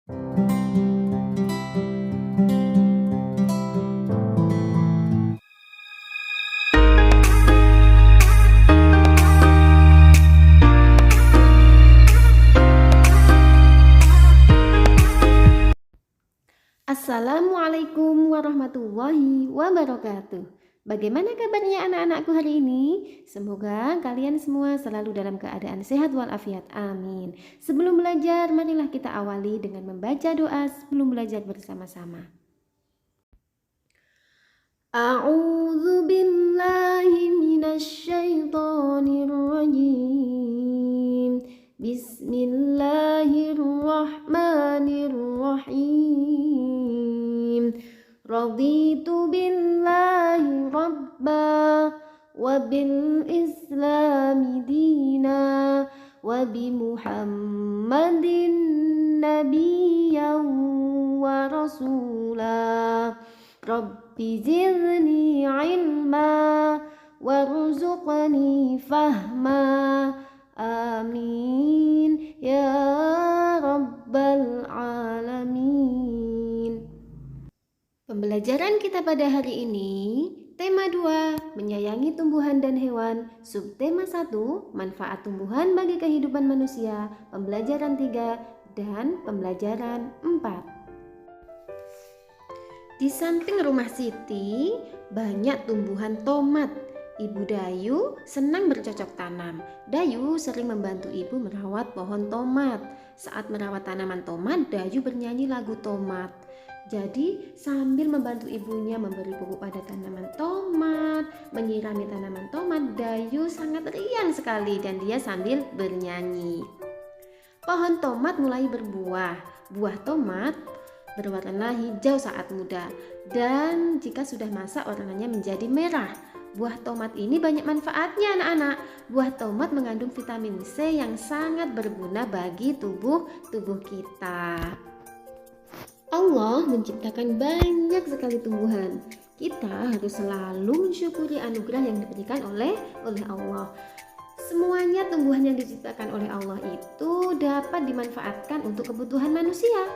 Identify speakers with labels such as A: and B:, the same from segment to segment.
A: Assalamualaikum warahmatullahi wabarakatuh. Bagaimana kabarnya anak-anakku hari ini? Semoga kalian semua selalu dalam keadaan sehat walafiat. Amin. Sebelum belajar, marilah kita awali dengan membaca doa sebelum belajar bersama-sama. A'udzu billahi minasyaitonir rajim. Bismillahirrahmanirrahim. Raditu billahi rabba wa bil islami dina wa bi Muhammadin nabiyyan wa rasula. Rabbi zidni ilma warzuqni fahma. Amin ya rabbal alamin. Pembelajaran kita pada hari ini, tema 2, menyayangi tumbuhan dan hewan, subtema 1, manfaat tumbuhan bagi kehidupan manusia, pembelajaran 3, dan pembelajaran 4. Di samping rumah Siti, banyak tumbuhan tomat. Ibu Dayu senang bercocok tanam. Dayu sering membantu ibu merawat pohon tomat. Saat merawat tanaman tomat, Dayu bernyanyi lagu tomat. Jadi sambil membantu ibunya memberi pupuk pada tanaman tomat, menyirami tanaman tomat, Dayu sangat riang sekali dan dia sambil bernyanyi. Pohon tomat mulai berbuah. Buah tomat berwarna hijau saat muda dan jika sudah masak warnanya menjadi merah. Buah tomat ini banyak manfaatnya anak-anak. Buah tomat mengandung vitamin C yang sangat berguna bagi tubuh kita. Allah menciptakan banyak sekali tumbuhan. Kita harus selalu mensyukuri anugerah yang diberikan oleh Allah. Semuanya tumbuhan yang diciptakan oleh Allah itu dapat dimanfaatkan untuk kebutuhan manusia.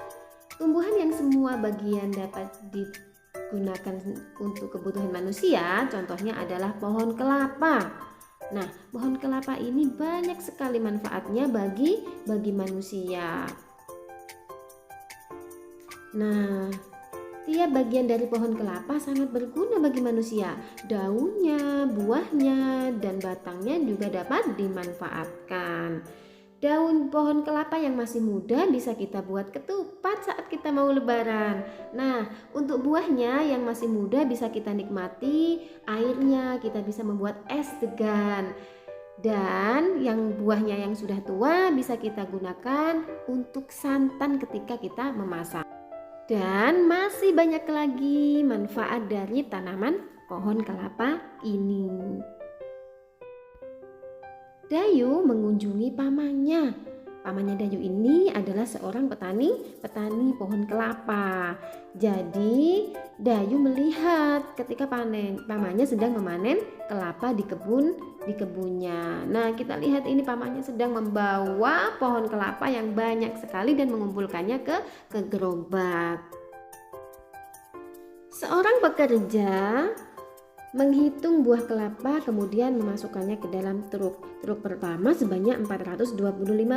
A: Tumbuhan yang semua bagian dapat digunakan untuk kebutuhan manusia, contohnya adalah pohon kelapa. Nah, pohon kelapa ini banyak sekali manfaatnya bagi manusia. Nah, tiap bagian dari pohon kelapa sangat berguna bagi manusia. Daunnya, buahnya, dan batangnya juga dapat dimanfaatkan. Daun pohon kelapa yang masih muda bisa kita buat ketupat saat kita mau lebaran. Nah, untuk buahnya yang masih muda bisa kita nikmati airnya, kita bisa membuat es degan. Dan yang buahnya yang sudah tua bisa kita gunakan untuk santan ketika kita memasak. Dan masih banyak lagi manfaat dari tanaman pohon kelapa ini. Dayu mengunjungi pamannya. Pamannya Dayu ini adalah seorang petani pohon kelapa. Jadi Dayu melihat ketika pamannya sedang memanen kelapa di kebunnya. Nah, kita lihat ini pamannya sedang membawa pohon kelapa yang banyak sekali dan mengumpulkannya ke gerobak. Seorang pekerja menghitung buah kelapa kemudian memasukkannya ke dalam truk. Truk pertama sebanyak 425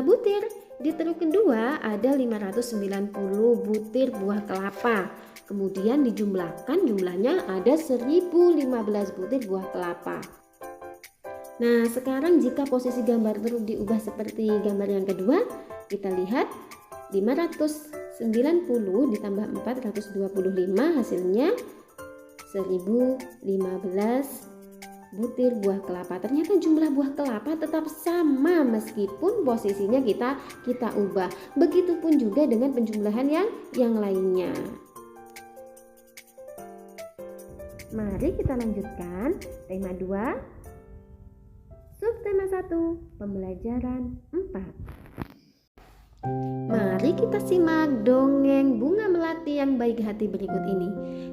A: butir. Di truk kedua ada 590 butir buah kelapa. Kemudian dijumlahkan, jumlahnya ada 1015 butir buah kelapa. Nah, sekarang jika posisi gambar truk diubah seperti gambar yang kedua, kita lihat 590 ditambah 425 hasilnya 1015 butir buah kelapa. Ternyata jumlah buah kelapa tetap sama meskipun posisinya kita ubah. Begitupun juga dengan penjumlahan yang lainnya. Mari kita lanjutkan tema 2, subtema 1, pembelajaran 4. Mari kita simak dongeng bunga melati yang baik hati berikut ini.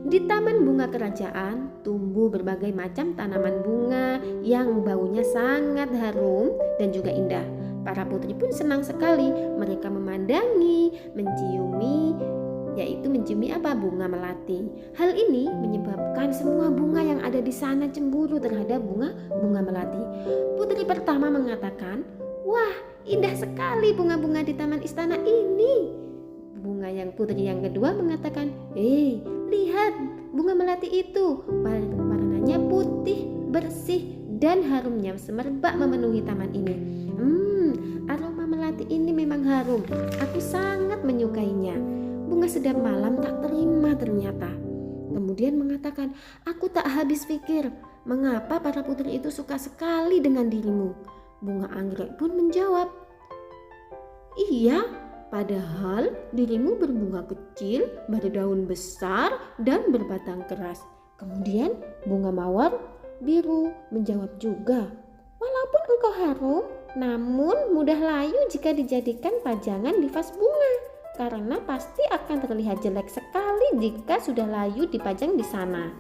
A: Di taman bunga kerajaan tumbuh berbagai macam tanaman bunga yang baunya sangat harum dan juga indah. Para putri pun senang sekali. Mereka memandangi, menciumi apa? Bunga melati. Hal ini menyebabkan semua bunga yang ada di sana cemburu terhadap bunga melati. Putri pertama mengatakan, "Wah, indah sekali bunga-bunga di taman istana ini." Putri yang kedua mengatakan, "Hei, lihat bunga melati itu. Warnanya putih, bersih, dan harumnya semerbak memenuhi taman ini. Aroma melati ini memang harum. Aku sangat menyukainya." Bunga sedap malam tak terima ternyata. Kemudian mengatakan, "Aku tak habis pikir, mengapa para putri itu suka sekali dengan dirimu?" Bunga anggrek pun menjawab, "Iya, padahal dirimu berbunga kecil, berdaun besar, dan berbatang keras." Kemudian bunga mawar biru menjawab juga, "Walaupun engkau harum, namun mudah layu jika dijadikan pajangan di vas bunga, karena pasti akan terlihat jelek sekali jika sudah layu dipajang di sana."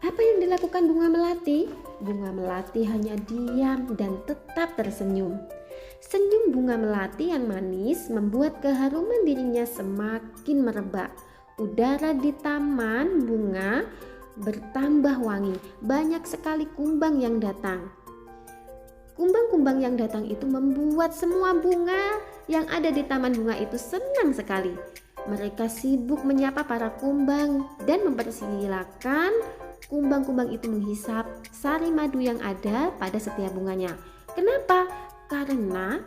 A: Apa yang dilakukan bunga melati? Bunga melati hanya diam dan tetap tersenyum. Senyum bunga melati yang manis membuat keharuman dirinya semakin merebak. Udara di taman bunga bertambah wangi. Banyak sekali kumbang yang datang. Kumbang-kumbang yang datang itu membuat semua bunga yang ada di taman bunga itu senang sekali. Mereka sibuk menyapa para kumbang dan mempersilahkan kumbang-kumbang itu menghisap sari madu yang ada pada setiap bunganya. Kenapa? Karena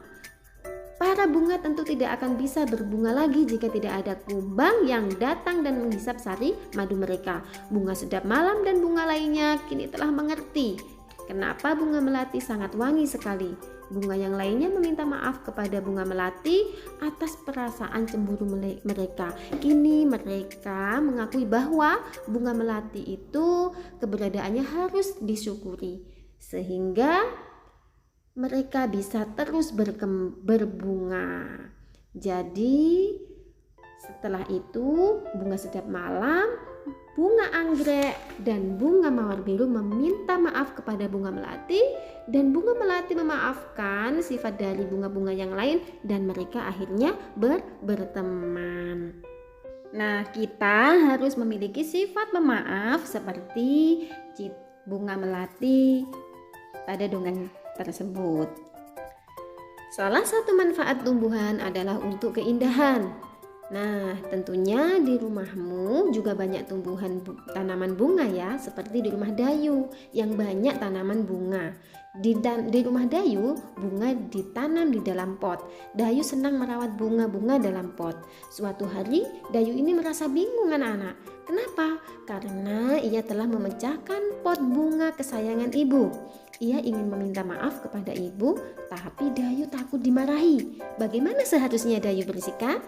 A: para bunga tentu tidak akan bisa berbunga lagi jika tidak ada kumbang yang datang dan menghisap sari madu mereka. Bunga sedap malam dan bunga lainnya kini telah mengerti kenapa bunga melati sangat wangi sekali. Bunga yang lainnya meminta maaf kepada bunga melati atas perasaan cemburu mereka. Kini mereka mengakui bahwa bunga melati itu keberadaannya harus disyukuri, sehingga mereka bisa terus berbunga. Jadi setelah itu bunga sedap malam, bunga anggrek, dan bunga mawar biru meminta maaf kepada bunga melati, dan bunga melati memaafkan sifat dari bunga-bunga yang lain, dan mereka akhirnya berteman. Nah, kita harus memiliki sifat pemaaf seperti bunga melati pada dongeng tersebut. Salah satu manfaat tumbuhan adalah untuk keindahan. Nah, tentunya di rumahmu juga banyak tanaman bunga ya, seperti di rumah Dayu yang banyak tanaman bunga. Di rumah Dayu, bunga ditanam di dalam pot. Dayu senang merawat bunga-bunga dalam pot. Suatu hari, Dayu ini merasa bingung anak-anak. Kenapa? Karena ia telah memecahkan pot bunga kesayangan ibu. Ia ingin meminta maaf kepada ibu, tapi Dayu takut dimarahi. Bagaimana seharusnya Dayu bersikap?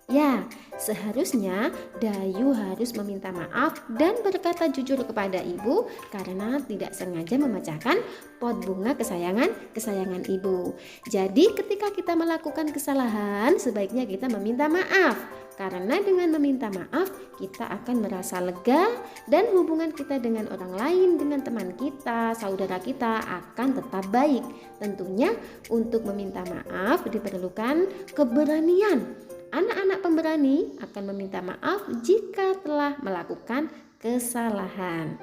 A: Ya, seharusnya Dayu harus meminta maaf dan berkata jujur kepada ibu karena tidak sengaja memecahkan pot bunga kesayangan ibu. Jadi ketika kita melakukan kesalahan, sebaiknya kita meminta maaf. Karena dengan meminta maaf, kita akan merasa lega dan hubungan kita dengan orang lain, dengan teman kita, saudara kita akan tetap baik. Tentunya untuk meminta maaf diperlukan keberanian. Anak-anak pemberani akan meminta maaf jika telah melakukan kesalahan.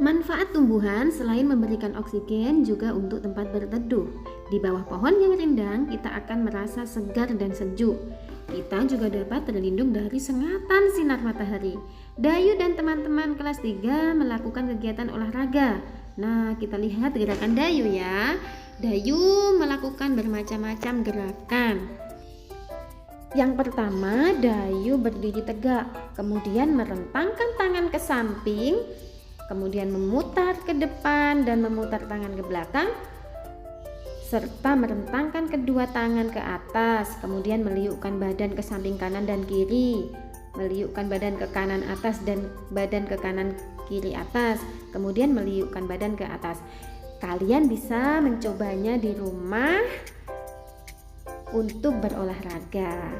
A: Manfaat tumbuhan selain memberikan oksigen juga untuk tempat berteduh. Di bawah pohon yang rindang kita akan merasa segar dan sejuk. Kita juga dapat terlindung dari sengatan sinar matahari. Dayu dan teman-teman kelas 3 melakukan kegiatan olahraga. Nah, kita lihat gerakan Dayu ya. Dayu melakukan bermacam-macam gerakan. Yang pertama, Dayu berdiri tegak, kemudian merentangkan tangan ke samping, kemudian memutar ke depan dan memutar tangan ke belakang, serta merentangkan kedua tangan ke atas, kemudian meliukkan badan ke samping kanan dan kiri, meliukkan badan ke kanan atas dan badan ke kanan kiri atas, kemudian meliukkan badan ke atas. Kalian bisa mencobanya di rumah untuk berolahraga.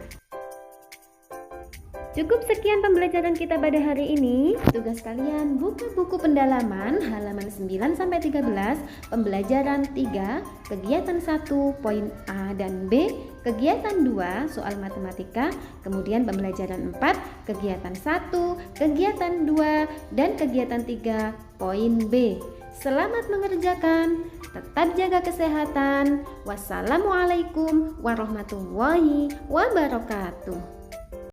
A: Cukup sekian pembelajaran kita pada hari ini. Tugas kalian buka buku pendalaman halaman 9-13, pembelajaran 3, kegiatan 1, poin A dan B, kegiatan 2, soal matematika, kemudian pembelajaran 4, kegiatan 1, kegiatan 2, dan kegiatan 3, poin B. Selamat mengerjakan, tetap jaga kesehatan. Wassalamualaikum warahmatullahi wabarakatuh.